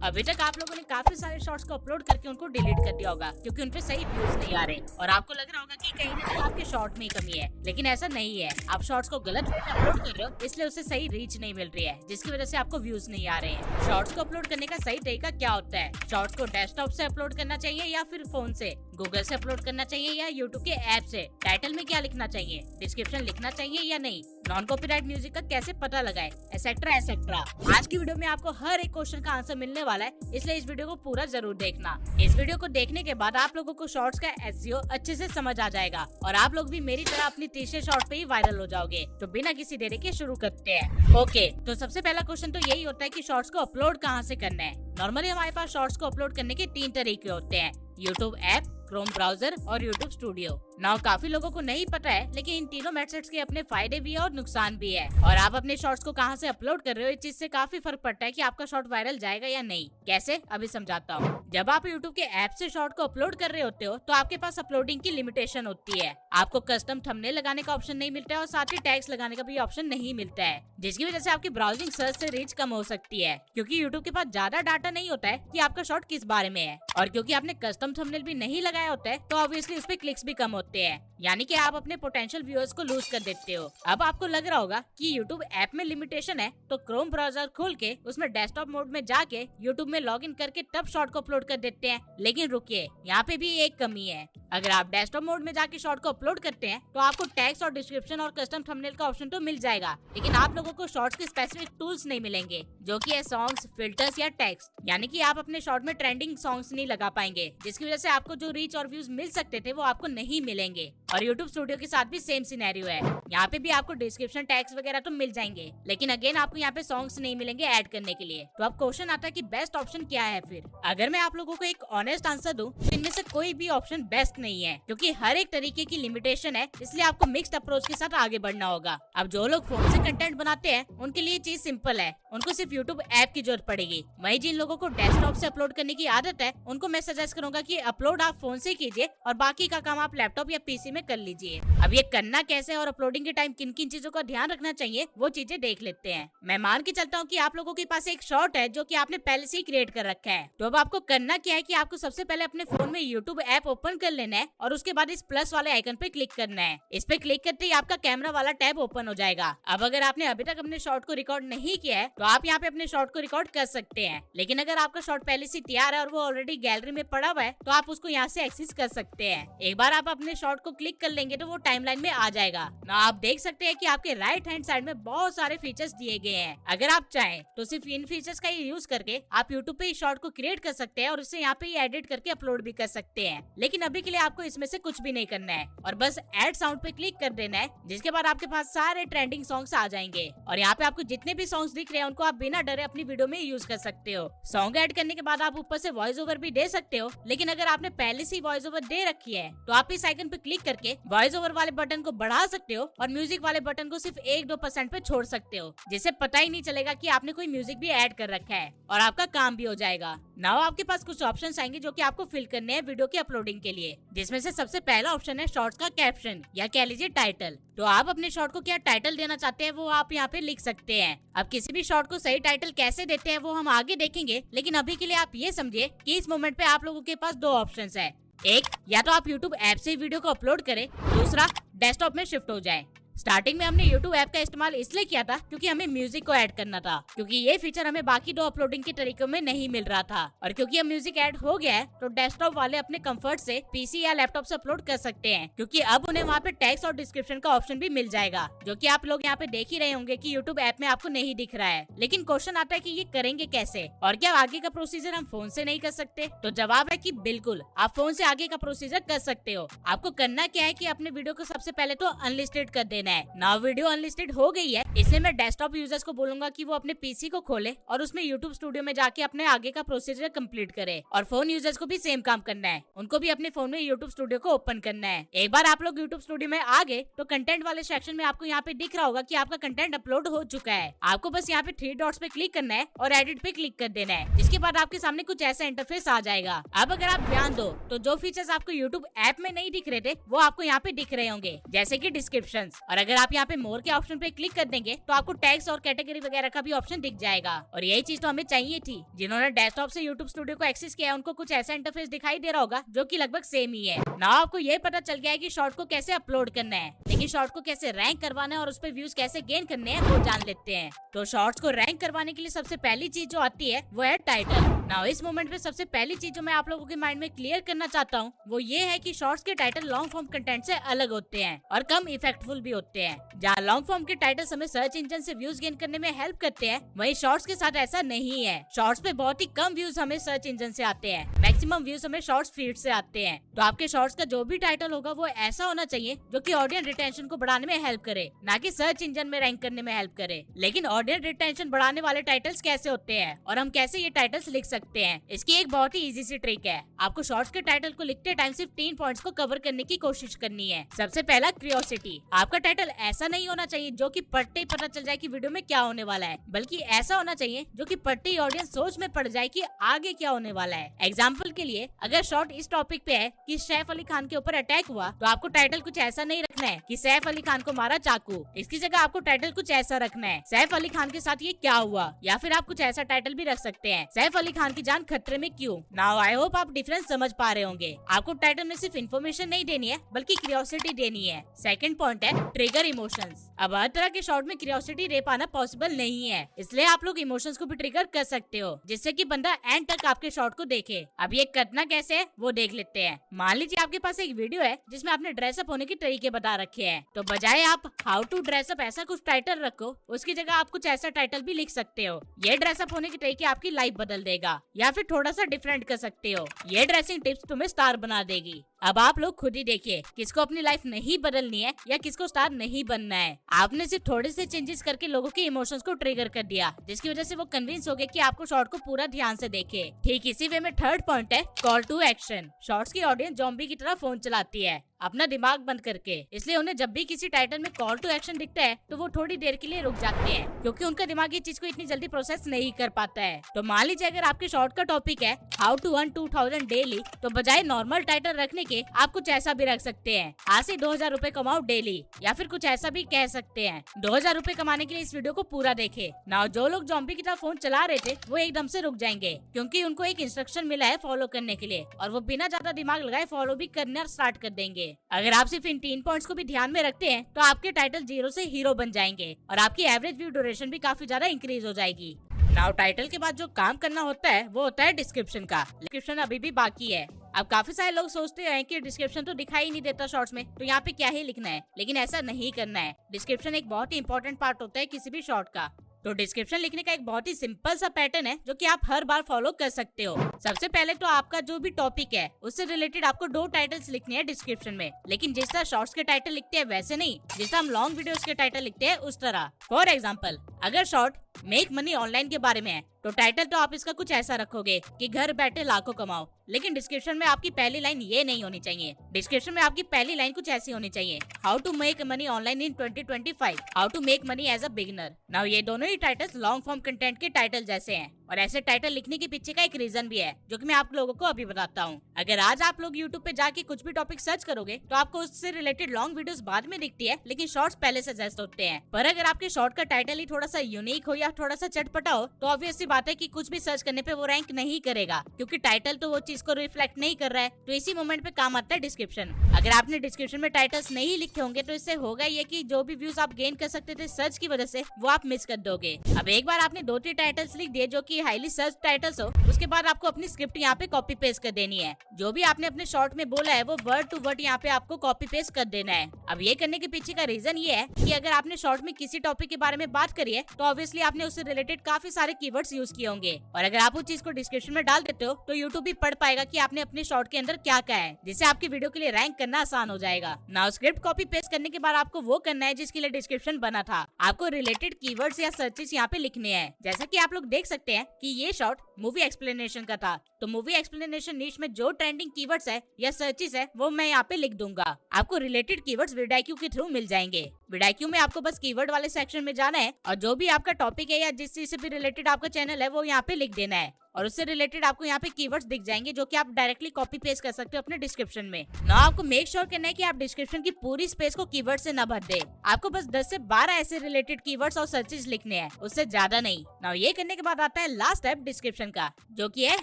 अभी तक आप लोगों ने काफी सारे शॉर्ट्स को अपलोड करके उनको डिलीट कर दिया होगा क्योंकि उनपे सही व्यूज नहीं आ रहे और आपको लग रहा होगा कि कहीं ना कहीं आपके शॉर्ट में ही कमी है, लेकिन ऐसा नहीं है। आप शॉर्ट्स को गलत वे में अपलोड कर रहे हो, इसलिए उसे सही रीच नहीं मिल रही है, जिसकी वजह से आपको व्यूज नहीं आ रहे हैं। शॉर्ट्स को अपलोड करने का सही तरीका क्या होता है? शॉर्ट्स को डेस्कटॉप से अपलोड करना चाहिए या फिर फोन से, गूगल से अपलोड करना चाहिए या यूट्यूब के ऐप से, टाइटल में क्या लिखना चाहिए, डिस्क्रिप्शन लिखना चाहिए या नहीं, नॉन कॉपीराइट म्यूजिक का कैसे पता लगाए, एसेट्रा एसेट्रा। आज की वीडियो में आपको हर एक क्वेश्चन का आंसर मिलने वाला है, इसलिए इस वीडियो को पूरा जरूर देखना। इस वीडियो को देखने के बाद आप लोगों को शॉर्ट्स का एसईओ अच्छे से समझ आ जाएगा और आप लोग भी मेरी तरह अपनी तीसरे शॉर्ट पे ही वायरल हो जाओगे। तो बिना किसी देरी के शुरू करते हैं। ओके, तो सबसे पहला क्वेश्चन तो यही होता है कि शॉर्ट्स को अपलोड कहाँ से करना है। नॉर्मली हमारे पास शॉर्ट्स को अपलोड करने के 3 तरीके होते हैं, यूट्यूब ऐप, क्रोम ब्राउजर और यूट्यूब स्टूडियो। नाउ काफी लोगों को नहीं पता है, लेकिन इन तीनों मेथड्स के अपने फायदे भी है और नुकसान भी है। और आप अपने शॉर्ट्स को कहां से अपलोड कर रहे हो, इस चीज से काफी फर्क पड़ता है कि आपका शॉर्ट वायरल जाएगा या नहीं। कैसे, अभी समझाता हूँ। जब आप यूट्यूब के ऐप से शॉर्ट को अपलोड कर रहे होते हो तो आपके पास अपलोडिंग की लिमिटेशन होती है। आपको कस्टम थंबनेल लगाने का ऑप्शन नहीं मिलता है और साथ ही टैग्स लगाने का भी ऑप्शन नहीं मिलता है, जिसकी वजह से आपकी ब्राउजिंग सर्च से रीच कम हो सकती है, क्योंकि यूट्यूब के पास ज्यादा डाटा नहीं होता है कि आपका शॉर्ट किस बारे में है। और क्योंकि आपने कस्टम थंबनेल भी नहीं लगाया होता है तो ऑब्वियसली उस पे क्लिक्स भी कम होते हैं, यानी कि आप अपने पोटेंशियल व्यूअर्स को लूज कर देते हो। अब आपको लग रहा होगा कि यूट्यूब ऐप में लिमिटेशन है, तो क्रोम ब्राउजर खोल के उसमें डेस्कटॉप मोड में जाके यूट्यूब में लॉगिन करके तब शॉर्ट को अपलोड कर देते हैं। लेकिन रुकिए, यहाँ पे भी एक कमी है। अगर आप डेस्कटॉप मोड में जाके शॉर्ट को अपलोड करते हैं तो आपको टैग्स और डिस्क्रिप्शन और कस्टम थंबनेल का ऑप्शन तो मिल जाएगा, लेकिन आप लोगों को शॉर्ट्स के स्पेसिफिक टूल्स नहीं मिलेंगे, जो कि है सॉन्ग्स, फिल्टर्स या टेक्स्ट। यानी कि आप अपने शॉर्ट में ट्रेंडिंग सॉन्ग्स नहीं लगा पाएंगे, जिसकी वजह से आपको जो रीच और व्यूज मिल सकते थे वो आपको नहीं मिलेंगे। और यूट्यूब स्टूडियो के साथ भी सेम सिनेरियो है। यहाँ पे भी आपको डिस्क्रिप्शन टैग्स वगैरह तो मिल जाएंगे, लेकिन अगेन आपको यहाँ पे सॉन्ग्स नहीं मिलेंगे ऐड करने के लिए। तो अब क्वेश्चन आता है कि बेस्ट ऑप्शन क्या है फिर। अगर मैं आप लोगों को एक ऑनेस्ट आंसर दूं तो इनमें से कोई भी ऑप्शन बेस्ट नहीं है, क्योंकि हर एक तरीके की लिमिटेशन है, इसलिए आपको मिक्स्ड अप्रोच के साथ आगे बढ़ना होगा। अब जो लोग फोन से कंटेंट बनाते हैं उनके लिए चीज सिंपल है, उनको सिर्फ यूट्यूब ऐप की जरूरत पड़ेगी। वहीं जिन लोगों को डेस्कटॉप से अपलोड करने की आदत है उनको मैं सजेस्ट करूंगा कि अपलोड आप फोन से कीजिए और बाकी का काम आप लैपटॉप या पीसी में कर लीजिए। अब ये करना कैसे और अपलोडिंग के टाइम किन किन चीजों का ध्यान रखना चाहिए वो चीजें देख लेते हैं। मैं मान के चलता हूँ कि आप लोगों के पास एक शॉर्ट है जो कि आपने पहले से ही क्रिएट कर रखा है। तो अब आपको करना क्या है कि आपको सबसे पहले अपने फोन में यूट्यूब ऐप ओपन कर लेना है और उसके बाद इस प्लस वाले आइकन पे क्लिक करना है। इस पे क्लिक करते ही आपका कैमरा वाला टैब ओपन हो जाएगा। अब अगर आपने अभी तक अपने शॉर्ट को रिकॉर्ड नहीं किया है तो आप यहाँ पे अपने शॉर्ट को रिकॉर्ड कर सकते हैं, लेकिन अगर आपका शॉर्ट पहले से तैयार है और वो ऑलरेडी गैलरी में पड़ा हुआ है तो आप उसको यहाँ से एक्सेस कर सकते हैं। एक बार आप अपने शॉर्ट को क्लिक कर लेंगे तो वो टाइमलाइन में आ जाएगा ना। आप देख सकते हैं कि आपके राइट हैंड साइड में बहुत सारे फीचर्स दिए गए हैं। अगर आप चाहें तो सिर्फ इन फीचर्स का ही यूज करके आप यूट्यूब पे शॉर्ट को क्रिएट कर सकते हैं और उसे यहाँ पे एडिट करके अपलोड भी कर सकते हैं। लेकिन अभी के लिए आपको इसमें से कुछ भी नहीं करना है और बस ऐड साउंड पे क्लिक कर देना है, जिसके बाद आपके पास सारे ट्रेंडिंग सॉन्ग्स आ जाएंगे और यहाँ पे आपको जितने भी सॉन्ग्स दिख रहे हैं उनको आप बिना डरे अपनी वीडियो में यूज कर सकते हो। सॉन्ग ऐड करने के बाद आप ऊपर से वॉइस ओवर भी दे सकते हो, लेकिन अगर आपने पहले से वॉइस ओवर दे रखी है तो आप इस आइकन पे क्लिक करके वॉइस ओवर वाले बटन को बढ़ा सकते हो और म्यूजिक वाले बटन को सिर्फ 1-2% पे छोड़ सकते हो, जिससे पता ही नहीं चलेगा कि आपने कोई म्यूजिक भी ऐड कर रखा है और आपका काम भी हो जाएगा। नाउ आपके पास कुछ ऑप्शंस आएंगे जो कि आपको फिल करने हैं वीडियो की अपलोडिंग के लिए, जिसमें से सबसे पहला ऑप्शन है शॉर्ट्स का कैप्शन या कह लीजिए टाइटल। तो आप अपने शॉर्ट को क्या टाइटल देना चाहते हैं वो आप यहाँ पे लिख सकते हैं। अब किसी भी शॉर्ट को सही टाइटल कैसे देते हैं वो हम आगे देखेंगे, लेकिन अभी के लिए आप ये समझिए कि इस मोमेंट पे आप लोगों के पास 2 ऑप्शंस है। एक, या तो आप यूट्यूब ऐप से वीडियो को अपलोड करें, दूसरा डेस्कटॉप में शिफ्ट हो जाए। स्टार्टिंग में हमने YouTube ऐप का इस्तेमाल इसलिए किया था क्योंकि हमें म्यूजिक को ऐड करना था, क्योंकि ये फीचर हमें बाकी 2 अपलोडिंग के तरीकों में नहीं मिल रहा था। और क्योंकि अब म्यूजिक ऐड हो गया है तो डेस्कटॉप वाले अपने कंफर्ट से पीसी या लैपटॉप से अपलोड कर सकते हैं, क्योंकि अब उन्हें वहाँ पे टैग्स और डिस्क्रिप्शन का ऑप्शन भी मिल जाएगा, जो कि आप लोग यहाँ पे देख ही रहे होंगे कि YouTube ऐप में आपको नहीं दिख रहा है। लेकिन क्वेश्चन आता है कि ये करेंगे कैसे और क्या आगे का प्रोसीजर हम फोन से नहीं कर सकते? तो जवाब है कि बिल्कुल, आप फोन से आगे का प्रोसीजर कर सकते हो। आपको करना क्या है कि अपने वीडियो को सबसे पहले तो अनलिस्टेड कर देना है। नाउ वीडियो अनलिस्टेड हो गई है, इसलिए मैं डेस्कटॉप यूजर्स को बोलूंगा कि वो अपने पीसी को खोले और उसमें यूट्यूब स्टूडियो में जाके अपने आगे का प्रोसीजर कंप्लीट करे। और फोन यूजर्स को भी सेम काम करना है, उनको भी अपने फोन में यूट्यूब स्टूडियो को ओपन करना है। एक बार आप लोग यूट्यूब स्टूडियो में आ गए तो कंटेंट वाले सेक्शन में आपको यहाँ पे दिख रहा होगा कि आपका कंटेंट अपलोड हो चुका है। आपको बस यहाँ पे 3 डॉट्स पे क्लिक करना है और एडिट पे क्लिक कर देना है, जिसके बाद आपके सामने कुछ ऐसा इंटरफेस आ जाएगा। अब अगर आप ध्यान दो तो जो फीचर्स आपको यूट्यूब ऐप में नहीं दिख रहे थे वो आपको यहाँ पे दिख रहे होंगे, जैसे कि डिस्क्रिप्शंस। और अगर आप यहाँ पे मोर के ऑप्शन पे क्लिक कर देंगे तो आपको टैग्स और कैटेगरी वगैरह का भी ऑप्शन दिख जाएगा। और यही चीज तो हमें चाहिए थी। जिन्होंने डेस्कटॉप से YouTube स्टूडियो को एक्सेस किया है उनको कुछ ऐसा इंटरफेस दिखाई दे रहा होगा जो कि लगभग सेम ही है। ना आपको ये पता चल गया है कि शॉर्ट को कैसे अपलोड करना है, लेकिन शॉर्ट को कैसे रैंक करवाना है और उस पर व्यूज कैसे गेन करने हैं वो जान लेते हैं। तो शॉर्ट्स को रैंक करवाने के लिए सबसे पहली चीज जो आती है वो है टाइटल। नाउ इस मोमेंट पे सबसे पहली चीज जो मैं आप लोगों के माइंड में क्लियर करना चाहता हूँ वो ये है कि शॉर्ट्स के टाइटल लॉन्ग फॉर्म कंटेंट से अलग होते हैं और कम इफेक्टफुल भी होते हैं। जहाँ लॉन्ग फॉर्म के टाइटल्स हमें सर्च इंजन से व्यूज गेन करने में हेल्प करते हैं, वहीं शॉर्ट्स के साथ ऐसा नहीं है। शॉर्ट्स पे बहुत ही कम व्यूज हमें सर्च इंजन से आते हैं, मैक्सिमम व्यूज हमें शॉर्ट्स फीड से आते हैं। तो आपके शॉर्ट्स का जो भी टाइटल होगा वो ऐसा होना चाहिए जो कि ऑडियंस रिटेंशन को बढ़ाने में हेल्प करे, ना कि सर्च इंजन में रैंक करने में हेल्प करे। लेकिन ऑडियंस रिटेंशन बढ़ाने वाले टाइटल्स कैसे होते हैं और हम कैसे ये टाइटल्स लिख सकते हैं, इसकी एक बहुत ही इजी सी ट्रिक है। आपको शॉर्ट्स के टाइटल को लिखते टाइम सिर्फ 3 पॉइंट्स को कवर करने की कोशिश करनी है। सबसे पहला क्यूरियोसिटी। आपका टाइटल ऐसा नहीं होना चाहिए जो कि पढ़ते ही पता चल जाए कि वीडियो में क्या होने वाला है, बल्कि ऐसा होना चाहिए जो कि पढ़ते ही ऑडियंस सोच में पड़ जाए कि आगे क्या होने वाला है। एग्जाम्पल के लिए अगर शॉर्ट इस टॉपिक पे है कि सैफ अली खान के ऊपर अटैक हुआ, तो आपको टाइटल कुछ ऐसा नहीं रखना है कि सैफ अली खान को मारा चाकू। इसकी जगह आपको टाइटल कुछ ऐसा रखना है, सैफ अली खान के साथ ये क्या हुआ, या फिर आप कुछ ऐसा टाइटल भी रख सकते हैं, सैफ अली खान की जान खतरे में क्यों। नाउ आई होप आप डिफरेंस समझ पा रहे होंगे। आपको टाइटल में सिर्फ इन्फॉर्मेशन नहीं देनी है बल्कि क्यूरियोसिटी देनी है। सेकंड पॉइंट है ट्रिगर इमोशंस। अब हर तरह के शॉर्ट में क्यूरियोसिटी दे पाना पॉसिबल नहीं है, इसलिए आप लोग इमोशंस को भी ट्रिगर कर सकते हो जिससे कि बंदा एंड तक आपके शॉर्ट को देखे। अब ये करना कैसे है वो देख लेते हैं। मान लीजिए आपके पास एक वीडियो है जिसमें आपने ड्रेसअप होने के तरीके बता रखे हैं, तो बजाय आप हाउ टू ड्रेसअप ऐसा कुछ टाइटल रखो, उसकी जगह आप कुछ ऐसा टाइटल भी लिख सकते हो, ये ड्रेसअप होने के तरीके आपकी लाइफ बदल देगा, या फिर थोड़ा सा डिफरेंट कर सकते हो, ये ड्रेसिंग टिप्स तुम्हें स्टार बना देगी। अब आप लोग खुद ही देखिए किसको अपनी लाइफ नहीं बदलनी है या किसको स्टार नहीं बनना है। आपने सिर्फ थोड़े से चेंजेस करके लोगों के इमोशंस को ट्रिगर कर दिया, जिसकी वजह से वो कन्विंस हो गए कि आपको शॉर्ट को पूरा ध्यान से देखे। ठीक इसी वे में थर्ड पॉइंट है कॉल टू एक्शन। शॉर्ट्स की ऑडियंस ज़ॉम्बी की तरह फोन चलाती है अपना दिमाग बंद करके, इसलिए उन्हें जब भी किसी टाइटल में कॉल टू एक्शन दिखता है तो वो थोड़ी देर के लिए रुक जाते हैं, क्योंकि उनका दिमाग ये चीज को इतनी जल्दी प्रोसेस नहीं कर पाता है। तो मान लीजिए अगर आपके शॉर्ट का टॉपिक है हाउ टू अर्न 2000 डेली, तो बजाय नॉर्मल टाइटल रखने के आप कुछ ऐसा भी रख सकते हैं, आज से 2000 रुपए कमाओ डेली, या फिर कुछ ऐसा भी कह सकते हैं 2000 रुपए कमाने के लिए इस वीडियो को पूरा देखे। नाउ जो लोग ज़ॉम्बी की तरह फोन चला रहे थे वो एकदम से रुक जाएंगे, क्योंकि उनको एक इंस्ट्रक्शन मिला है फॉलो करने के लिए, और वो बिना ज्यादा दिमाग लगाए फॉलो भी करना स्टार्ट कर देंगे। अगर आप सिर्फ इन 3 पॉइंट्स को भी ध्यान में रखते हैं तो आपके टाइटल 0 से हीरो बन जाएंगे और आपकी एवरेज व्यू ड्यूरेशन भी काफी ज्यादा इंक्रीज हो जाएगी। नाउ टाइटल के बाद जो काम करना होता है वो होता है डिस्क्रिप्शन का। डिस्क्रिप्शन अभी भी बाकी है। अब काफी सारे लोग सोचते हैं कि डिस्क्रिप्शन तो दिखाई नहीं देता शॉर्ट्स में, तो यहाँ पे क्या ही लिखना है, लेकिन ऐसा नहीं करना है। डिस्क्रिप्शन एक बहुत ही इंपॉर्टेंट पार्ट होता है किसी भी शॉर्ट का। तो डिस्क्रिप्शन लिखने का एक बहुत ही सिंपल सा पैटर्न है जो कि आप हर बार फॉलो कर सकते हो। सबसे पहले तो आपका जो भी टॉपिक है उससे रिलेटेड आपको 2 टाइटल्स लिखने हैं डिस्क्रिप्शन में, लेकिन जिस तरह शॉर्ट्स के टाइटल लिखते हैं वैसे नहीं, जिस तरह हम लॉन्ग वीडियोस के टाइटल लिखते हैं उस तरह। फॉर एग्जाम्पल, अगर शॉर्ट मेक मनी ऑनलाइन के बारे में है तो टाइटल तो आप इसका कुछ ऐसा रखोगे कि घर बैठे लाखों कमाओ, लेकिन डिस्क्रिप्शन में आपकी पहली लाइन ये नहीं होनी चाहिए। डिस्क्रिप्शन में आपकी पहली लाइन कुछ ऐसी होनी चाहिए, how to make money online in 2025, how to make money as a beginner. Now ये दोनों ही टाइटल्स लॉन्ग फॉर्म कंटेंट के टाइटल जैसे हैं, और ऐसे टाइटल लिखने के पीछे का एक रीजन भी है जो कि मैं आप लोगों को अभी बताता हूँ। अगर आज आप लोग YouTube पे जाके कुछ भी टॉपिक सर्च करोगे तो आपको उससे रिलेटेड लॉन्ग वीडियोस बाद में दिखती है, लेकिन शॉर्ट्स पहले सजेस्ट होते हैं। पर अगर आपके शॉर्ट का टाइटल ही थोड़ा सा यूनिक हो या थोड़ा सा चटपटा हो तो ऑब्वियस सी बात है कि कुछ भी सर्च करने पे वो रैंक नहीं करेगा, क्योंकि टाइटल तो वो चीज को रिफ्लेक्ट नहीं कर रहा है। तो इसी मोमेंट पे काम आता है डिस्क्रिप्शन। अगर आपने डिस्क्रिप्शन में टाइटल्स नहीं लिखे होंगे तो इससे होगा ये कि जो भी व्यूज आप गेन कर सकते थे सर्च की वजह से वो आप मिस कर दोगे। अब एक बार आपने 2-3 टाइटल्स लिख दिए जो कि हाईली सर्च टाइटल्स हो, उसके बाद आपको अपनी स्क्रिप्ट यहाँ पे कॉपी पेस्ट कर देनी है। जो भी आपने अपने शॉर्ट में बोला है वो वर्ड टू वर्ड यहाँ पे आपको कॉपी पेस्ट कर देना है। अब ये करने के पीछे का रीजन ये है कि अगर आपने शॉर्ट में किसी टॉपिक के बारे में बात करी है तो ऑब्वियसली आपने उससे रिलेटेड काफी सारे कीवर्ड्स यूज किए होंगे, और अगर आप उस चीज को डिस्क्रिप्शन में डाल देते हो तो यूट्यूब भी पढ़ पाएगा कि आपने अपने शॉर्ट के अंदर क्या कहा है, जिससे आपकी वीडियो के लिए रैंक करना आसान हो जाएगा। नाउ स्क्रिप्ट कॉपी पेस्ट करने के बाद आपको वो करना है जिसके लिए डिस्क्रिप्शन बना था। आपको रिलेटेड कीवर्ड्स या सर्चेस यहाँ पे लिखने हैं। जैसा कि आप लोग देख सकते हैं कि ये शॉर्ट मूवी एक्सप्लेनेशन का था, तो मूवी एक्सप्लेनेशन नीश में जो ट्रेंडिंग कीवर्ड्स है या सर्चेस है वो मैं यहाँ पे लिख दूंगा। आपको रिलेटेड कीवर्ड्स vidIQ के थ्रू मिल जाएंगे। vidIQ में आपको बस कीवर्ड वाले सेक्शन में जाना है और जो भी आपका टॉपिक है या जिस चीज से भी रिलेटेड आपका चैनल है वो यहाँ पे लिख देना है। और उससे रिलेटेड आपको यहाँ पे कीवर्ड्स दिख जाएंगे जो कि आप डायरेक्टली कॉपी पेस्ट कर सकते हो अपने डिस्क्रिप्शन में। ना आपको मेक श्योर करना है कि आप डिस्क्रिप्शन की पूरी स्पेस को कीवर्ड से न भर दे। आपको बस 10 से 12 ऐसे रिलेटेड कीवर्ड्स और सर्चेज लिखने हैं, उससे ज्यादा नहीं। ना ये करने के बाद आता है लास्ट स्टेप डिस्क्रिप्शन का, जो कि है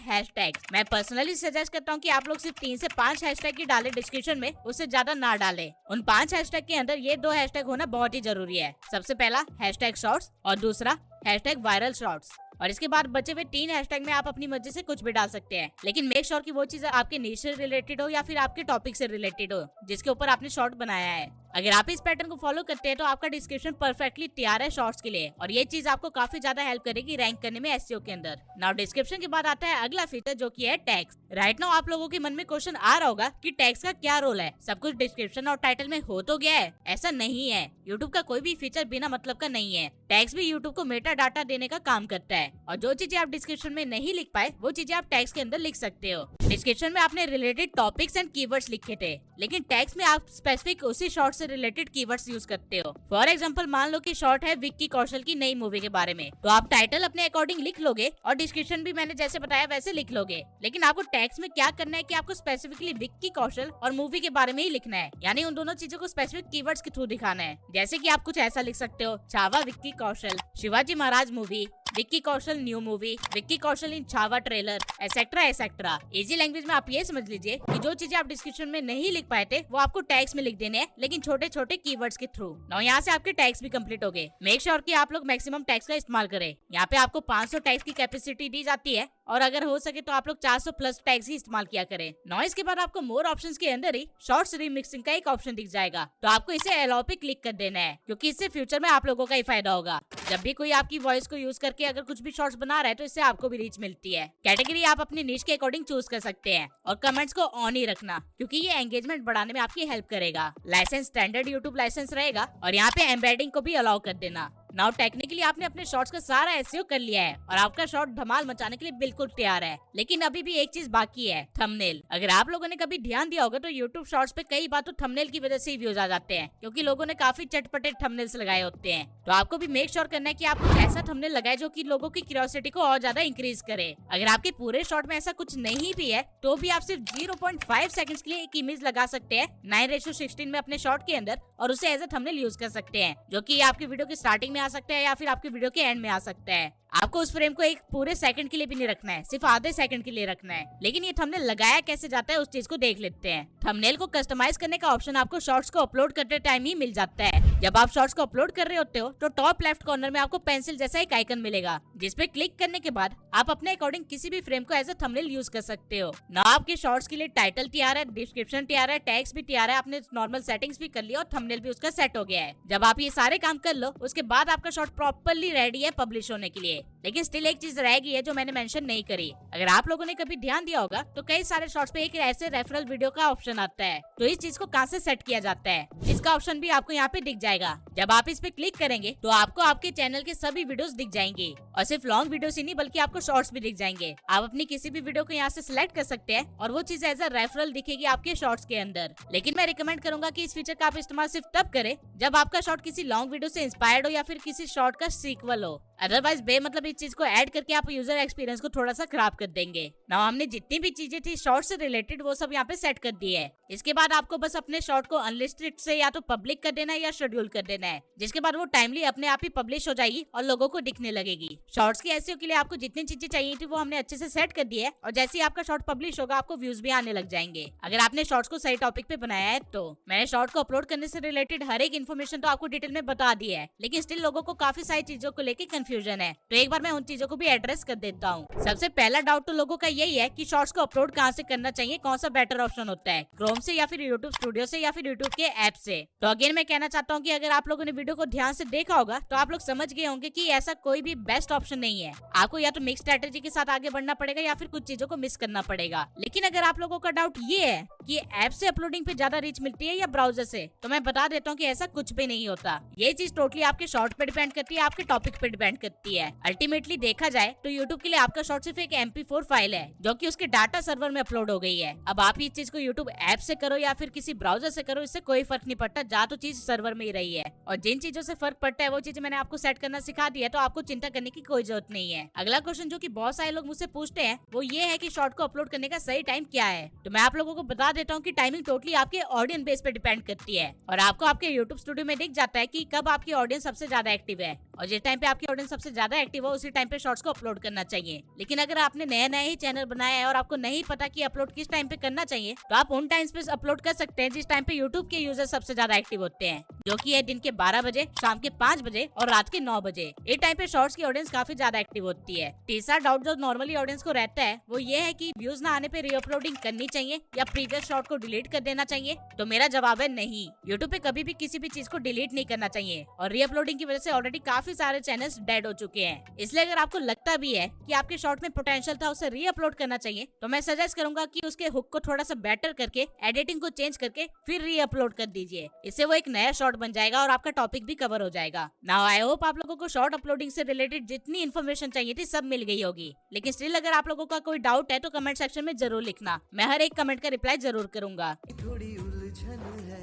हैशटैग। मैं पर्सनली सजेस्ट करता हूँ कि आप लोग सिर्फ 3 से 5 हैशटैग ही डालें डिस्क्रिप्शन में, उससे ज्यादा ना डालें। उन 5 हैशटैग के अंदर ये 2 हैशटैग होना बहुत ही जरूरी है। सबसे पहला हैशटैग शॉर्ट्स और दूसरा हैशटैग वायरल शॉर्ट्स। और इसके बाद बचे हुए 3 हैशटैग में आप अपनी मर्जी से कुछ भी डाल सकते हैं, लेकिन मेक श्योर कि वो चीज आपके नीश से रिलेटेड हो या फिर आपके टॉपिक से रिलेटेड हो जिसके ऊपर आपने शॉर्ट बनाया है। अगर आप इस पैटर्न को फॉलो करते हैं तो आपका डिस्क्रिप्शन परफेक्टली तैयार है शॉर्ट्स के लिए, और ये चीज आपको काफी ज्यादा हेल्प करेगी रैंक करने में एसईओ के अंदर। नाउ डिस्क्रिप्शन के बाद आता है अगला फीचर, जो कि है टैग्स। राइट नाउ आप लोगों के मन में क्वेश्चन आ रहा होगा कि टैग्स का क्या रोल है, सब कुछ डिस्क्रिप्शन और टाइटल में हो तो गया है। ऐसा नहीं है, यूट्यूब का कोई भी फीचर बिना मतलब का नहीं है। टैग्स भी यूट्यूब को मेटा डाटा देने का काम करता है, और जो चीजें आप डिस्क्रिप्शन में नहीं लिख पाए वो चीजें आप टैग्स के अंदर लिख सकते हो। डिस्क्रिप्शन में आपने रिलेटेड टॉपिक्स एंड कीवर्ड्स लिखे थे, लेकिन टैग्स में आप स्पेसिफिक उसी शॉर्ट से रिलेटेड कीवर्ड्स यूज करते हो। फॉर एग्जांपल मान लो कि शॉर्ट है विक्की कौशल की नई मूवी के बारे में, तो आप टाइटल अपने अकॉर्डिंग लिख लोगे और डिस्क्रिप्शन भी मैंने जैसे बताया वैसे लिख लोगे। लेकिन आपको टैग्स में क्या करना है कि आपको स्पेसिफिकली विक्की कौशल और मूवी के बारे में ही लिखना है, यानी उन दोनों चीजों को स्पेसिफिक कीवर्ड्स के थ्रू दिखाना है। जैसे कि आप कुछ ऐसा लिख सकते हो, Chhaava Vicky Kaushal, Shivaji Maharaj movie, Vicky Kaushal new movie, Vicky Kaushal in Chhaava trailer, et cetera et cetera. Easy language में आप ये समझ लीजिए कि जो चीजें आप डिस्क्रिप्शन में नहीं लिख पाए थे वो आपको टैग्स में लिख देने हैं, लेकिन छोटे छोटे कीवर्ड्स के थ्रू। नाउ यहाँ से आपके टैग्स भी कंप्लीट हो गए। मेक श्योर कि आप लोग मैक्सिमम टैग्स का इस्तेमाल करें। यहाँ पे आपको 500 टैग्स की कैपेसिटी दी जाती है, और अगर हो सके तो आप लोग 400 प्लस टैग्स ही इस्तेमाल किया करें। नॉइस के बाद आपको मोर ऑप्शंस के अंदर ही शॉर्ट्स रीमिक्सिंग का एक ऑप्शन दिख जाएगा, तो आपको इसे अलाउ पे क्लिक कर देना है, क्योंकि इससे फ्यूचर में आप लोगों का ही फायदा होगा। जब भी कोई आपकी वॉइस को यूज करके अगर कुछ भी शॉर्ट्स बना रहा है तो इससे आपको भी रीच मिलती है। कैटेगरी आप अपनी नीश के अकॉर्डिंग चूज कर सकते हैं, और कमेंट्स को ऑन ही रखना, क्योंकि ये एंगेजमेंट बढ़ाने में आपकी हेल्प करेगा। लाइसेंस स्टैंडर्ड यूट्यूब लाइसेंस रहेगा, और यहाँ पे एम्बेडिंग को भी अलाउ कर देना। नाउ टेक्निकली आपने अपने शॉर्ट्स का सारा एसईओ कर लिया है, और आपका शॉर्ट धमाल मचाने के लिए बिल्कुल तैयार है। लेकिन अभी भी एक चीज बाकी है, थंबनेल। अगर आप लोगों ने कभी ध्यान दिया होगा तो यूट्यूब शॉर्ट्स पे कई बार तो थंबनेल की वजह से ही व्यूज आ जाते हैं, क्योंकि लोगों ने काफी चटपटे थंबनेल्स लगाए होते हैं। तो आपको भी मेक श्योर करना है कि आप कुछ ऐसा थंबनेल लगाए जो कि लोगों की क्यूरियोसिटी को और ज्यादा इंक्रीज करे। अगर आपके पूरे शॉर्ट में ऐसा कुछ नहीं भी है तो भी आप सिर्फ 0.5 सेकंड्स के लिए एक इमेज लगा सकते हैं 9:16 में अपने शॉर्ट के अंदर, और उसे एज ए थंबनेल यूज कर सकते हैं, जो कि आपकी वीडियो की स्टार्टिंग में आ सकता है या फिर आपकी वीडियो के एंड में आ सकता है। आपको उस फ्रेम को एक पूरे सेकंड के लिए भी नहीं रखना है, सिर्फ आधे सेकंड के लिए रखना है। लेकिन ये थंबनेल लगाया कैसे जाता है उस चीज को देख लेते हैं। थंबनेल को कस्टमाइज करने का ऑप्शन आपको शॉर्ट्स को अपलोड करते टाइम ही मिल जाता है। जब आप शॉर्ट्स को अपलोड कर रहे होते हो तो टॉप लेफ्ट कॉर्नर में आपको पेंसिल जैसा एक आइकन मिलेगा, जिसपे क्लिक करने के बाद आप अपने अकॉर्डिंग किसी भी फ्रेम को एज ए थंबनेल यूज कर सकते हो। ना आपके शॉर्ट्स के लिए टाइटल तैयार है, डिस्क्रिप्शन तैयार है, टैग्स भी तैयार है, आपने नॉर्मल सेटिंग्स भी कर लिया और थंबनेल भी उसका सेट हो गया है। जब आप ये सारे काम कर लो उसके बाद आपका शॉर्ट प्रॉपर्ली रेडी है पब्लिश होने के लिए। लेकिन स्टिल एक चीज रह गई है जो मैंने मेंशन नहीं करी। अगर आप लोगों ने कभी ध्यान दिया होगा तो कई सारे शॉर्ट्स पे एक ऐसे रेफरल वीडियो का ऑप्शन आता है, तो इस चीज को कहाँ से सेट किया जाता है, इसका ऑप्शन भी आपको यहाँ पे दिख जाएगा। जब आप इस पे क्लिक करेंगे तो आपको आपके चैनल के सभी वीडियोस दिख जाएंगे, और सिर्फ लॉन्ग वीडियोस ही नहीं बल्कि आपको शॉर्ट्स भी दिख जाएंगे। आप अपनी किसी भी वीडियो को यहाँ से सिलेक्ट कर सकते हैं और वो चीज एज अ रेफरल दिखेगी आपके शॉर्ट्स के अंदर। लेकिन मैं रिकमेंड करूंगा कि इस फीचर का आप इस्तेमाल सिर्फ तब करें जब आपका शॉर्ट किसी लॉन्ग वीडियो से इंस्पायर्ड हो या फिर किसी शॉर्ट का सीक्वल हो। अदरवाइज बेमतलब इस चीज को ऐड करके आप यूजर एक्सपीरियंस को थोड़ा सा खराब कर देंगे। नाउ हमने जितनी भी चीजें थी शॉर्ट से रिलेटेड वो सब यहाँ पे सेट कर दी है। इसके बाद आपको बस अपने शॉर्ट को अनलिस्टेड से या तो पब्लिक कर देना है या शेड्यूल कर देना है, जिसके बाद वो टाइमली अपने आप ही पब्लिश हो जाएगी और लोगों को दिखने लगेगी। शॉर्ट्स की एसईओ के लिए आपको जितनी चीजें चाहिए थी वो हमने अच्छे से सेट कर दी है, और जैसे ही आपका शॉर्ट पब्लिश होगा आपको व्यूज भी आने लग जाएंगे। अगर आपने शॉर्ट्स को सही टॉपिक पे बनाया है तो मैंने शॉर्ट को अपलोड करने से रिलेटेड हर एक इन्फॉर्मेशन तो आपको डिटेल में बता दी है, लेकिन स्टिल लोगों को काफी सारी चीजों को लेकर कंफ्यूजन है, तो एक बार मैं उन चीजों को भी एड्रेस कर देता हूँ। सबसे पहला डाउट तो लोगों का यही है कि शॉर्ट्स को अपलोड कहाँ से करना चाहिए, कौन सा बेटर ऑप्शन होता है, क्रोम से या फिर यूट्यूब स्टूडियो से या फिर यूट्यूब के ऐप से। तो अगेन मैं कहना चाहता हूँ कि अगर आप लोगों ने वीडियो को ध्यान से देखा होगा तो आप लोग समझ गए होंगे कि ऐसा कोई भी बेस्ट ऑप्शन नहीं है। आपको या तो मिक्स स्ट्रेटेजी के साथ आगे बढ़ना पड़ेगा या फिर कुछ चीजों को मिस करना पड़ेगा। लेकिन अगर आप लोगों का डाउट ये है कि ऐप से अपलोडिंग पे ज्यादा रीच मिलती है या ब्राउजर से, तो मैं बता देता हूँ कि ऐसा कुछ भी नहीं होता। ये चीज टोटली आपके शॉर्ट पे डिपेंड करती है, आपके टॉपिक पे डिपेंड करती है। अल्टीमेटली अल्टीमेटली देखा जाए तो यूट्यूब के लिए आपका शॉर्ट सिर्फ एक MP4 फाइल है जो कि उसके डाटा सर्वर में अपलोड हो गई है। अब आप इस चीज को यूट्यूब ऐप से करो या फिर किसी ब्राउजर से करो, इससे कोई फर्क नहीं पड़ता, जा तो चीज सर्वर में ही रही है। और जिन चीजों से फर्क पड़ता है वो चीजें मैंने आपको सेट करना सिखा दिया, तो आपको चिंता करने की कोई जरूरत नहीं है। अगला क्वेश्चन जो कि बहुत सारे लोग मुझसे पूछते हैं वो ये है कि शॉर्ट को अपलोड करने का सही टाइम क्या है। तो मैं आप लोगों को बता देता हूँ कि टाइमिंग टोटली आपके ऑडियंस बेस पे डिपेंड करती है और आपको आपके यूट्यूब स्टूडियो में दिख जाता है कि कब आपकी ऑडियंस सबसे ज्यादा एक्टिव है, और जिस टाइम पे आपकी ऑडियंस सबसे ज्यादा एक्टिव हो उसी टाइम पे शॉर्ट्स को अपलोड करना चाहिए। लेकिन अगर आपने नया नया ही चैनल बनाया है और आपको नहीं पता कि अपलोड किस टाइम पे करना चाहिए, तो आप उन टाइम्स पे अपलोड कर सकते हैं जिस टाइम पे यूट्यूब के यूजर सबसे ज्यादा एक्टिव होते हैं, जो कि है दिन के 12 बजे, शाम के 5 बजे और रात के 9 बजे। ये टाइम पे शॉर्ट्स की ऑडियंस काफी ज्यादा एक्टिव होती है। तीसरा डाउट जो नॉर्मली ऑडियंस को रहता है वो ये है कि व्यूज ना आने पे रीअपलोडिंग करनी चाहिए या प्रीवियस शॉर्ट को डिलीट कर देना चाहिए। तो मेरा जवाब है नहीं, यूट्यूब पे कभी भी किसी भी चीज को डिलीट नहीं करना चाहिए और रीअपलोडिंग की वजह से ऑलरेडी काफी सारे चैनल्स डेड हो चुके हैं। इसलिए अगर आपको लगता भी है कि आपके शॉर्ट में पोटेंशियल था, उसे रीअपलोड करना चाहिए, तो मैं सजेस्ट करूंगा कि उसके हुक को थोड़ा सा बेटर करके एडिटिंग को चेंज करके फिर रीअपलोड कर दीजिए। इससे वो एक नया शॉर्ट बन जाएगा और आपका टॉपिक भी कवर हो जाएगा। नाउ आई होप आप लोगों को शॉर्ट अपलोडिंग से रिलेटेड जितनी इन्फॉर्मेशन चाहिए थी सब मिल गई होगी। लेकिन स्टिल अगर आप लोगों का कोई डाउट है तो कमेंट सेक्शन में जरूर लिखना, मैं हर एक कमेंट का रिप्लाई जरूर करूंगा। थोड़ी उलझन है